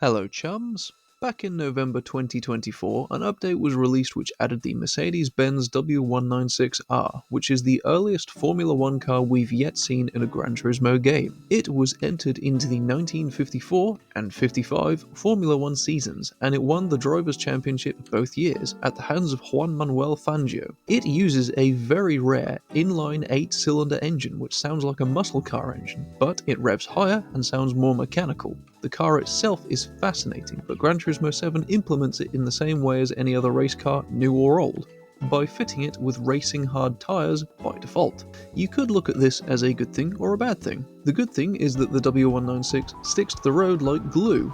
Hello chums! Back in November 2024, an update was released which added the Mercedes-Benz W196R, which is the earliest Formula 1 car we've yet seen in a Gran Turismo game. It was entered into the 1954 and 55 Formula 1 seasons, and it won the Drivers' Championship both years at the hands of Juan Manuel Fangio. It uses a very rare inline 8-cylinder engine which sounds like a muscle car engine, but it revs higher and sounds more mechanical. The car itself is fascinating, but Gran Turismo 7 implements it in the same way as any other race car, new or old, by fitting it with racing hard tyres by default. You could look at this as a good thing or a bad thing. The good thing is that the W196 sticks to the road like glue.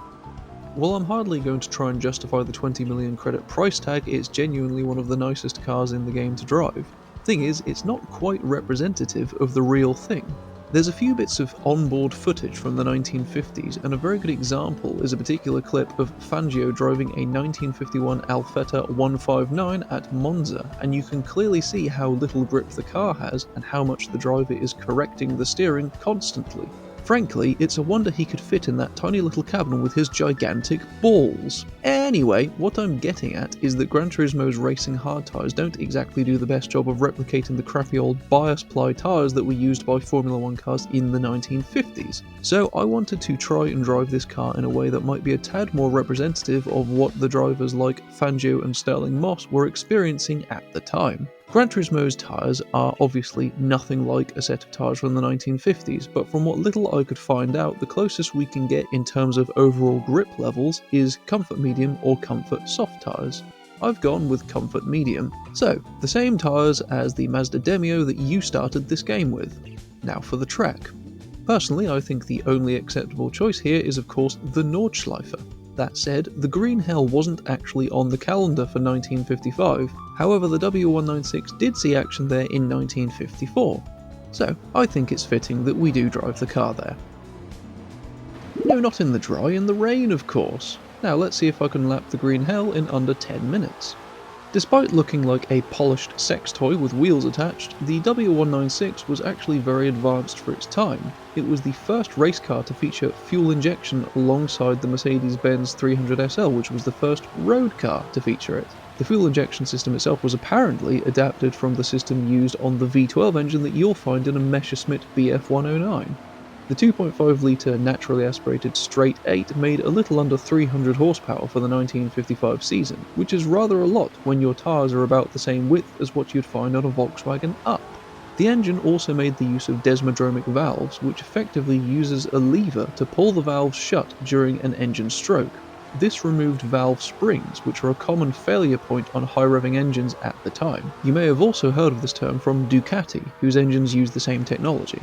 While I'm hardly going to try and justify the 20 million credit price tag, it's genuinely one of the nicest cars in the game to drive. Thing is, it's not quite representative of the real thing. There's a few bits of onboard footage from the 1950s, and a very good example is a particular clip of Fangio driving a 1951 Alfetta 159 at Monza, and you can clearly see how little grip the car has and how much the driver is correcting the steering constantly. Frankly, it's a wonder he could fit in that tiny little cabin with his gigantic balls. Anyway, what I'm getting at is that Gran Turismo's racing hard tyres don't exactly do the best job of replicating the crappy old bias ply tyres that were used by Formula 1 cars in the 1950s. So I wanted to try and drive this car in a way that might be a tad more representative of what the drivers like Fangio and Sterling Moss were experiencing at the time. Gran Turismo's tyres are obviously nothing like a set of tyres from the 1950s, but from what little I could find out, the closest we can get in terms of overall grip levels is comfort medium or comfort soft tyres. I've gone with comfort medium, so the same tyres as the Mazda Demio that you started this game with. Now for the track. Personally, I think the only acceptable choice here is of course the Nordschleife. That said, the Green Hell wasn't actually on the calendar for 1955, however the W196 did see action there in 1954, so I think it's fitting that we do drive the car there. No, not in the dry, in the rain of course. Now let's see if I can lap the Green Hell in under 10 minutes. Despite looking like a polished sex toy with wheels attached, the W196 was actually very advanced for its time. It was the first race car to feature fuel injection alongside the Mercedes-Benz 300 SL, which was the first road car to feature it. The fuel injection system itself was apparently adapted from the system used on the V12 engine that you'll find in a Messerschmitt Bf109. The 2.5 litre naturally aspirated straight 8 made a little under 300 horsepower for the 1955 season, which is rather a lot when your tyres are about the same width as what you'd find on a Volkswagen Up. The engine also made the use of desmodromic valves, which effectively uses a lever to pull the valves shut during an engine stroke. This removed valve springs, which are a common failure point on high-revving engines at the time. You may have also heard of this term from Ducati, whose engines use the same technology.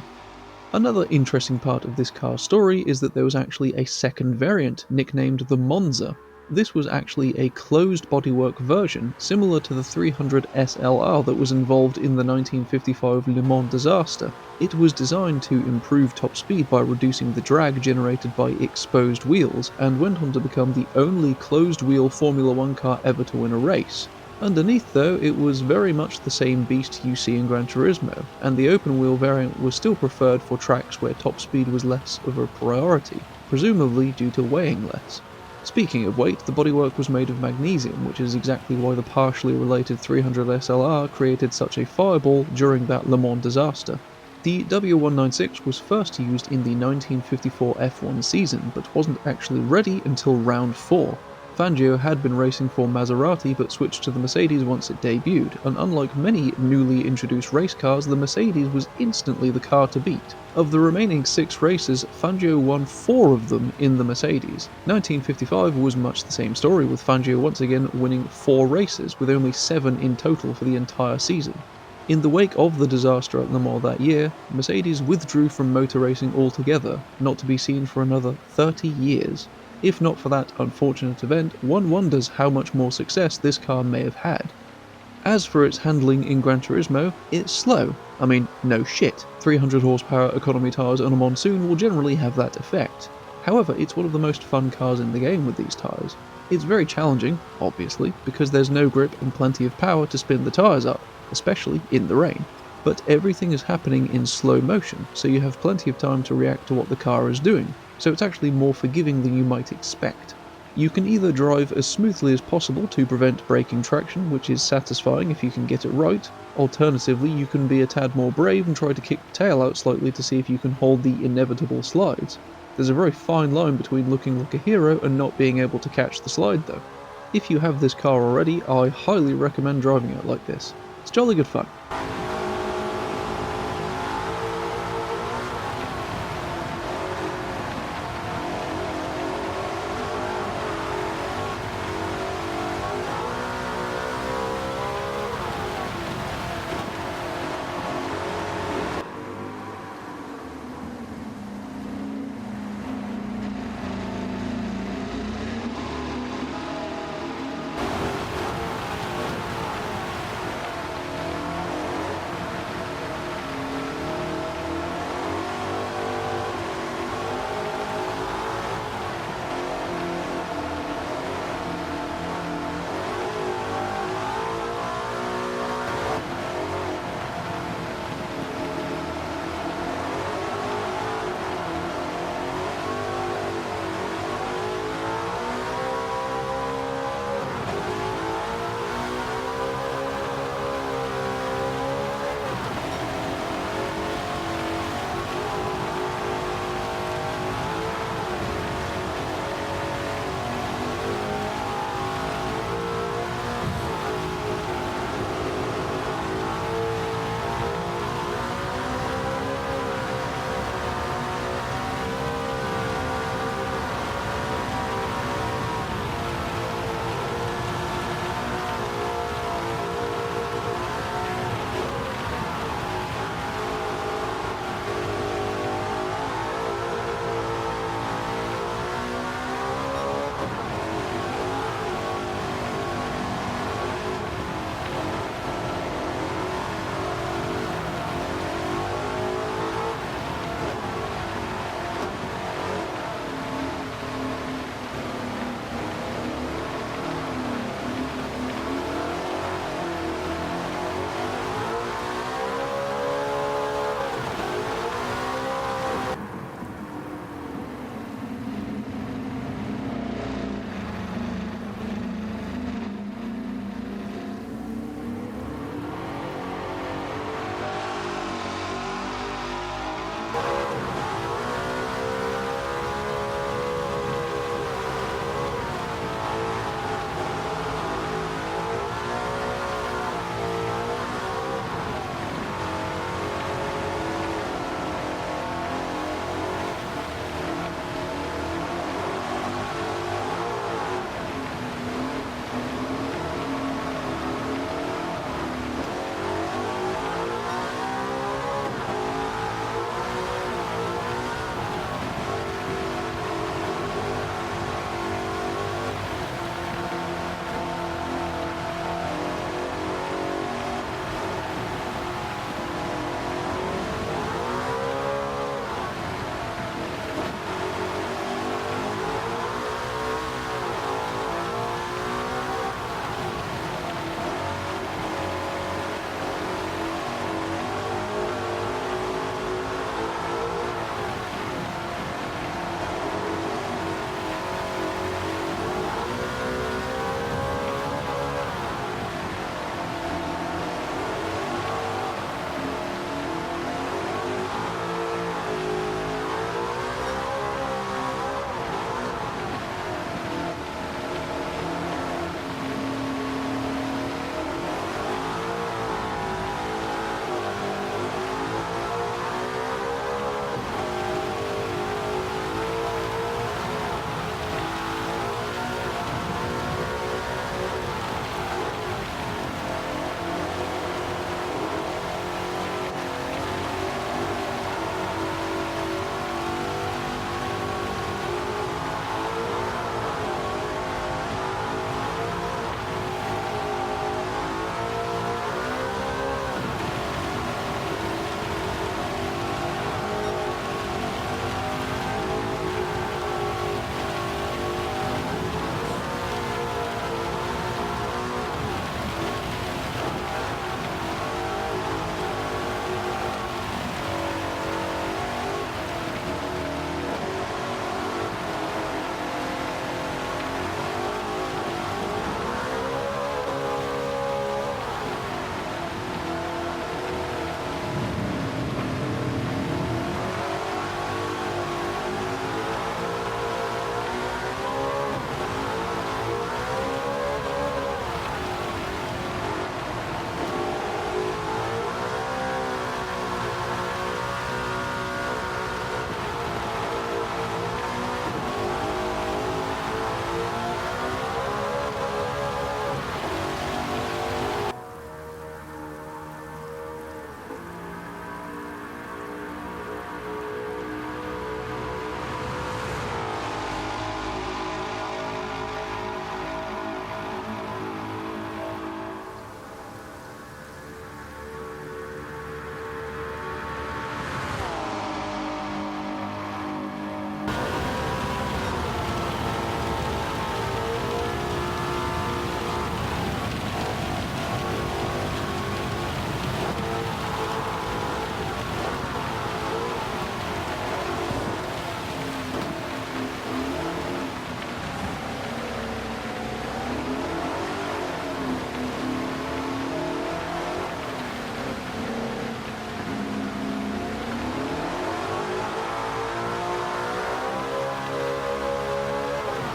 Another interesting part of this car's story is that there was actually a second variant nicknamed the Monza. This was actually a closed bodywork version similar to the 300 SLR that was involved in the 1955 Le Mans disaster. It was designed to improve top speed by reducing the drag generated by exposed wheels, and went on to become the only closed-wheel Formula 1 car ever to win a race. Underneath though, it was very much the same beast you see in Gran Turismo, and the open-wheel variant was still preferred for tracks where top speed was less of a priority, presumably due to weighing less. Speaking of weight, the bodywork was made of magnesium, which is exactly why the partially related 300 SLR created such a fireball during that Le Mans disaster. The W196 was first used in the 1954 F1 season, but wasn't actually ready until round 4. Fangio had been racing for Maserati but switched to the Mercedes once it debuted, and unlike many newly introduced race cars, the Mercedes was instantly the car to beat. Of the remaining 6 races, Fangio won 4 of them in the Mercedes. 1955 was much the same story, with Fangio once again winning 4 races, with only 7 in total for the entire season. In the wake of the disaster at Le Mans that year, Mercedes withdrew from motor racing altogether, not to be seen for another 30 years. If not for that unfortunate event, one wonders how much more success this car may have had. As for its handling in Gran Turismo, it's slow. I mean, no shit, 300 horsepower economy tyres on a monsoon will generally have that effect. However, it's one of the most fun cars in the game with these tyres. It's very challenging, obviously, because there's no grip and plenty of power to spin the tyres up, especially in the rain. But everything is happening in slow motion, so you have plenty of time to react to what the car is doing. so it's actually more forgiving than you might expect. You can either drive as smoothly as possible to prevent braking traction, which is satisfying if you can get it right. Alternatively, you can be a tad more brave and try to kick the tail out slightly to see if you can hold the inevitable slides. There's a very fine line between looking like a hero and not being able to catch the slide though. If you have this car already, I highly recommend driving it like this. It's jolly good fun.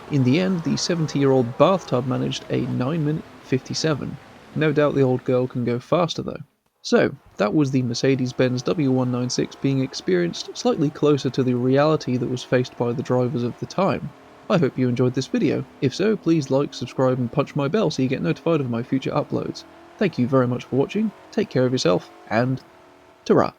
In the end, the 70-year-old bathtub managed a 9-minute 57. No doubt the old girl can go faster though. So, that was the Mercedes-Benz W196 being experienced slightly closer to the reality that was faced by the drivers of the time. I hope you enjoyed this video. If so, please like, subscribe and punch my bell so you get notified of my future uploads. Thank you very much for watching, take care of yourself, and ta-ra!